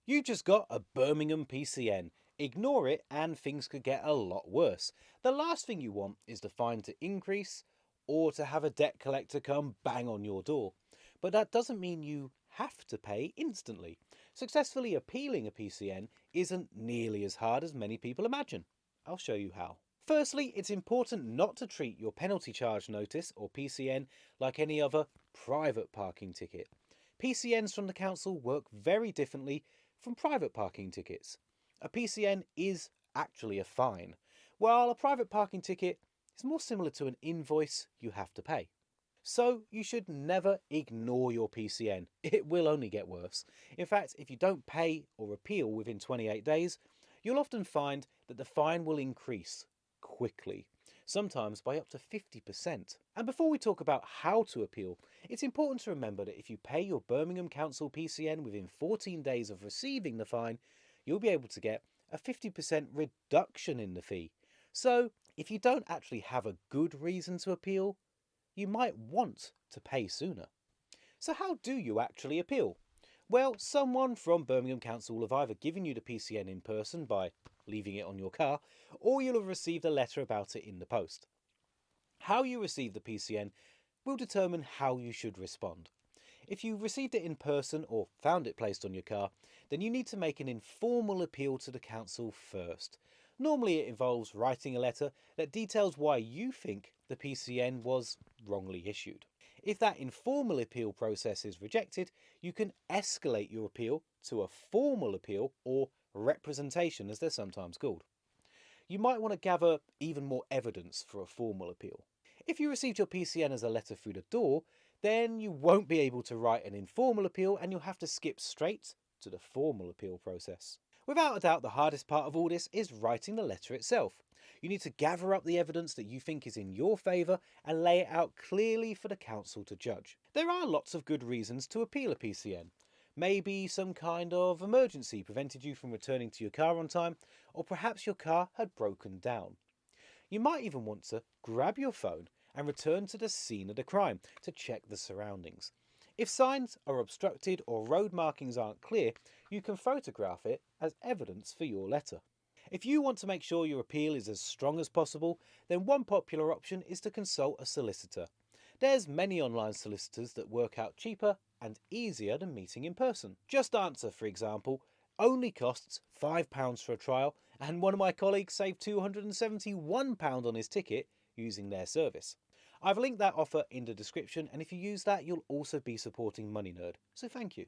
You just got a Birmingham PCN. Ignore it and things could get a lot worse. The last thing you want is the fine to increase or to have a debt collector come bang on your door. But that doesn't mean you have to pay instantly. Successfully appealing a PCN isn't nearly as hard as many people imagine. I'll show you how. Firstly, it's important not to treat your penalty charge notice or PCN like any other private parking ticket. PCNs from the council work very differently from private parking tickets. A PCN is actually a fine, while a private parking ticket is more similar to an invoice you have to pay. So you should never ignore your PCN. It will only get worse. In fact, if you don't pay or appeal within 28 days, you'll often find that the fine will increase quickly, sometimes by up to 50%. And before we talk about how to appeal, it's important to remember that if you pay your Birmingham Council PCN within 14 days of receiving the fine, you'll be able to get a 50% reduction in the fee. So if you don't actually have a good reason to appeal, you might want to pay sooner. So how do you actually appeal? Well, someone from Birmingham Council will have either given you the PCN in person by leaving it on your car, or you'll have received a letter about it in the post. How you receive the PCN will determine how you should respond. If you received it in person or found it placed on your car, then you need to make an informal appeal to the council first. Normally it involves writing a letter that details why you think the PCN was wrongly issued. If that informal appeal process is rejected, you can escalate your appeal to a formal appeal, or representation as they're sometimes called. You might want to gather even more evidence for a formal appeal. If you received your PCN as a letter through the door, then you won't be able to write an informal appeal and you'll have to skip straight to the formal appeal process. Without a doubt, the hardest part of all this is writing the letter itself. You need to gather up the evidence that you think is in your favour and lay it out clearly for the council to judge. There are lots of good reasons to appeal a PCN. Maybe some kind of emergency prevented you from returning to your car on time, or perhaps your car had broken down. You might even want to grab your phone and return to the scene of the crime to check the surroundings. If signs are obstructed or road markings aren't clear, you can photograph it as evidence for your letter. If you want to make sure your appeal is as strong as possible, then one popular option is to consult a solicitor. There's many online solicitors that work out cheaper and easier than meeting in person. JustAnswer, for example, only costs £5 for a trial, and one of my colleagues saved £271 on his ticket using their service. I've linked that offer in the description, and if you use that, you'll also be supporting Money Nerd, so thank you.